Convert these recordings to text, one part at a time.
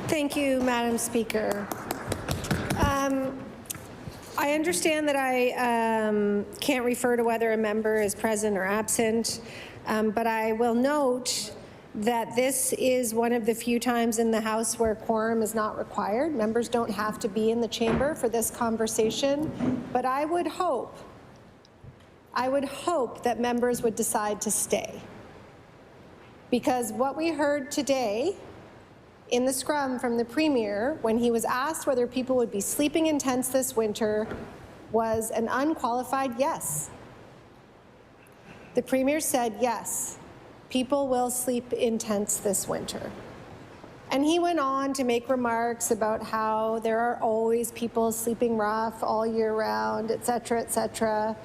Thank you, Madam Speaker. I understand that I can't refer to whether a member is present or absent, but I will note that this is one of the few times in the House where quorum is not required. Members don't have to be in the chamber for this conversation, but I would hope that members would decide to stay. Because what we heard today in the scrum from the Premier, when he was asked whether people would be sleeping in tents this winter, was an unqualified yes. The Premier said, yes, people will sleep in tents this winter. And he went on to make remarks about how there are always people sleeping rough all year round, et cetera, et cetera.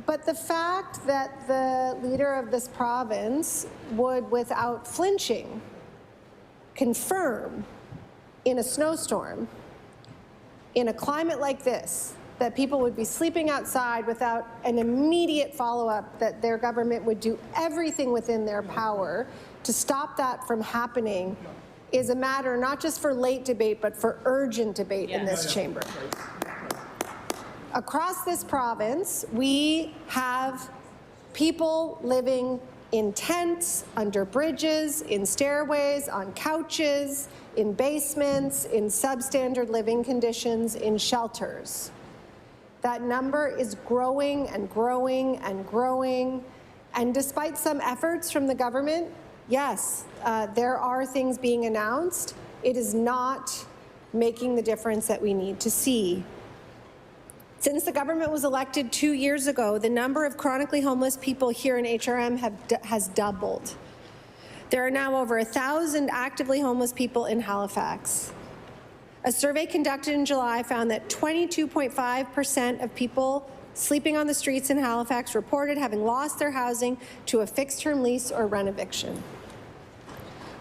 But the fact that the leader of this province would, without flinching, confirm in a snowstorm, in a climate like this, that people would be sleeping outside without an immediate follow-up, that their government would do everything within their power to stop that from happening, is a matter not just for late debate, but for urgent debate in this chamber. Across this province, we have people living in tents, under bridges, in stairways, on couches, in basements, in substandard living conditions, in shelters. That number is growing and growing and growing. And despite some efforts from the government, yes, there are things being announced. It is not making the difference that we need to see. Since the government was elected 2 years ago, the number of chronically homeless people here in HRM has doubled. There are now over 1,000 actively homeless people in Halifax. A survey conducted in July found that 22.5% of people sleeping on the streets in Halifax reported having lost their housing to a fixed-term lease or rent eviction.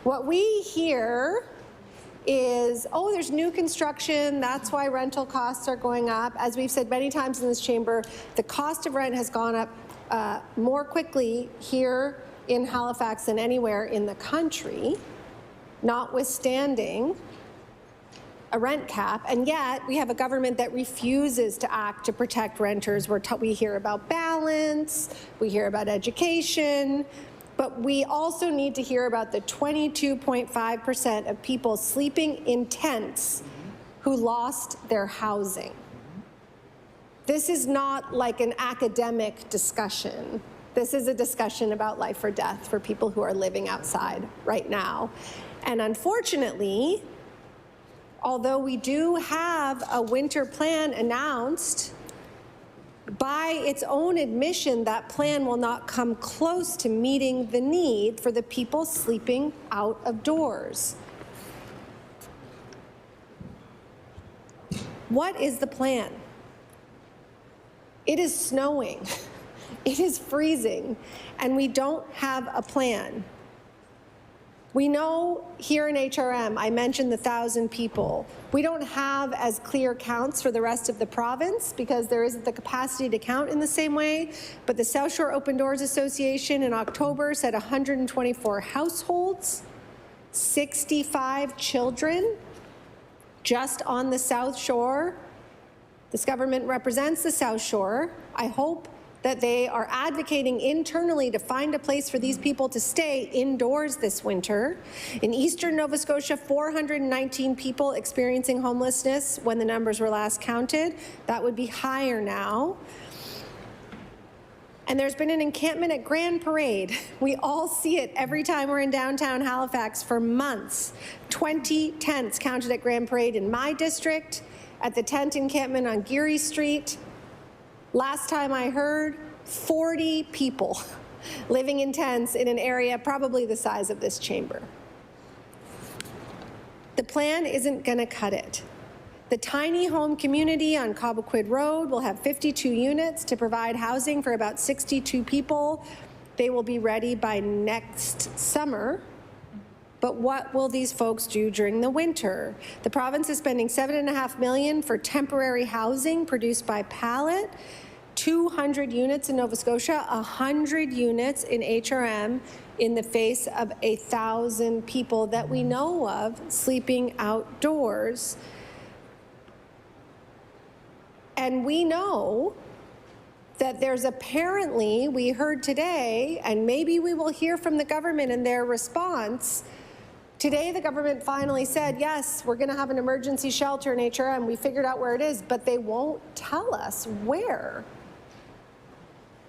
What we hear is, oh, there's new construction, that's why rental costs are going up. As we've said many times in this chamber, the cost of rent has gone up more quickly here in Halifax than anywhere in the country, notwithstanding a rent cap, and yet we have a government that refuses to act to protect renters. We hear about balance, we hear about education, but we also need to hear about the 22.5% of people sleeping in tents who lost their housing. This is not like an academic discussion. This is a discussion about life or death for people who are living outside right now. And unfortunately, although we do have a winter plan announced, by its own admission, that plan will not come close to meeting the need for the people sleeping out of doors. What is the plan? It is snowing, it is freezing, and we don't have a plan. We know here in HRM, I mentioned the 1,000 people, we don't have as clear counts for the rest of the province because there isn't the capacity to count in the same way, but the South Shore Open Doors Association in October said 124 households, 65 children just on the South Shore. This government represents the South Shore. I hope that they are advocating internally to find a place for these people to stay indoors this winter. In eastern Nova Scotia, 419 people experiencing homelessness when the numbers were last counted. That would be higher now. And there's been an encampment at Grand Parade. We all see it every time we're in downtown Halifax for months. 20 tents counted at Grand Parade in my district, at the tent encampment on Geary Street. Last time I heard, 40 people living in tents in an area probably the size of this chamber. The plan isn't going to cut it. The tiny home community on Cobequid Road will have 52 units to provide housing for about 62 people. They will be ready by next summer. But what will these folks do during the winter? The province is spending $7.5 million for temporary housing produced by Pallet 200 units in Nova Scotia, 100 units in HRM in the face of 1,000 people that we know of sleeping outdoors. And we know that there's apparently, we heard today, and maybe we will hear from the government in their response. Today, the government finally said, yes, we're going to have an emergency shelter in HRM. We figured out where it is, but they won't tell us where.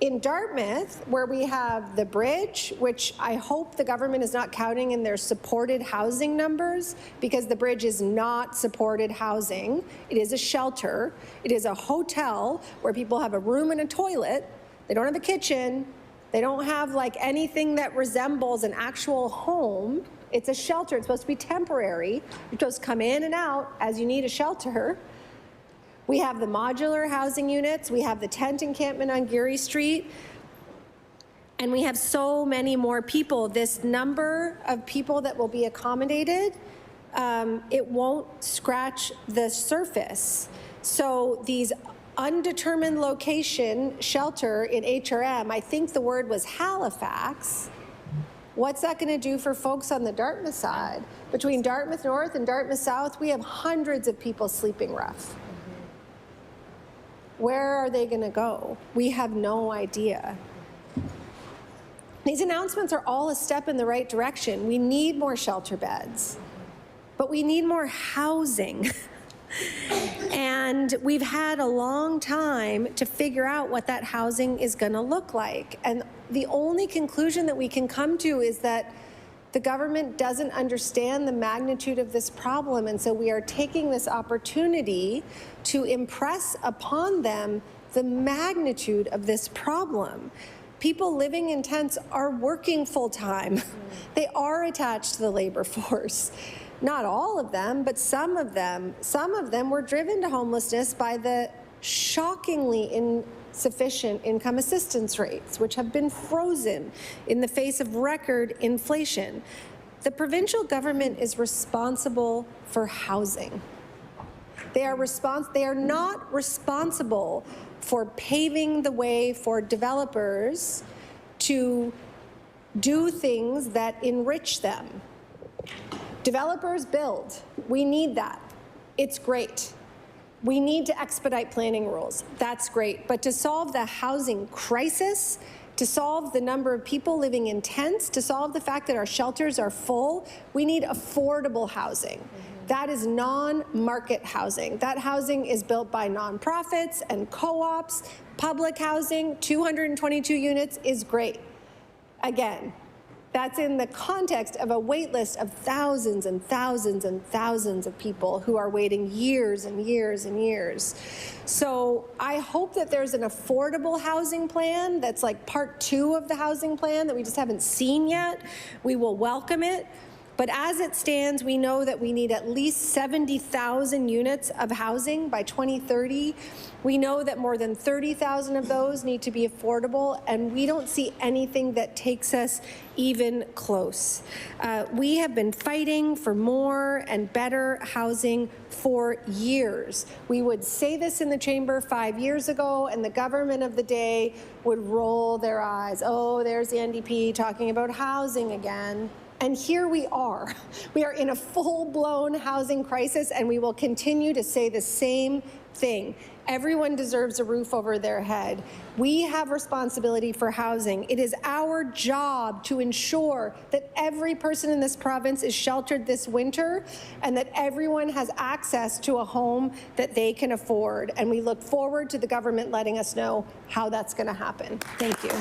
In Dartmouth, where we have the bridge, which I hope the government is not counting in their supported housing numbers, because the bridge is not supported housing. It is a shelter. It is a hotel where people have a room and a toilet. They don't have a kitchen. They don't have like anything that resembles an actual home. It's a shelter. It's supposed to be temporary. You're supposed to come in and out as you need a shelter. We have the modular housing units. We have the tent encampment on Geary Street. And we have so many more people. This number of people that will be accommodated, it won't scratch the surface. So these undetermined location shelter in HRM, I think the word was Halifax. What's that going to do for folks on the Dartmouth side? Between Dartmouth North and Dartmouth South, we have hundreds of people sleeping rough. Where are they going to go? We have no idea. These announcements are all a step in the right direction. We need more shelter beds, but we need more housing. And we've had a long time to figure out what that housing is going to look like. And the only conclusion that we can come to is that the government doesn't understand the magnitude of this problem, and so we are taking this opportunity to impress upon them the magnitude of this problem. People living in tents are working full-time. They are attached to the labor force. Not all of them, but some of them. Some of them were driven to homelessness by the shockingly insufficient income assistance rates, which have been frozen in the face of record inflation. The provincial government is responsible for housing. They are not responsible for paving the way for developers to do things that enrich them. Developers build. We need that. It's great. We need to expedite planning rules. That's great. But to solve the housing crisis, to solve the number of people living in tents, to solve the fact that our shelters are full, we need affordable housing. That is non-market housing. That housing is built by nonprofits and co-ops. Public housing, 222 units is great. Again, that's in the context of a wait list of thousands and thousands and thousands of people who are waiting years and years and years. So I hope that there's an affordable housing plan that's like part 2 of the housing plan that we just haven't seen yet. We will welcome it. But as it stands, we know that we need at least 70,000 units of housing by 2030. We know that more than 30,000 of those need to be affordable, and we don't see anything that takes us even close. We have been fighting for more and better housing for years. We would say this in the chamber 5 years ago, and the government of the day would roll their eyes. Oh, there's the NDP talking about housing again. And here we are. We are in a full-blown housing crisis, and we will continue to say the same thing. Everyone deserves a roof over their head. We have responsibility for housing. It is our job to ensure that every person in this province is sheltered this winter and that everyone has access to a home that they can afford. And we look forward to the government letting us know how that's going to happen. Thank you.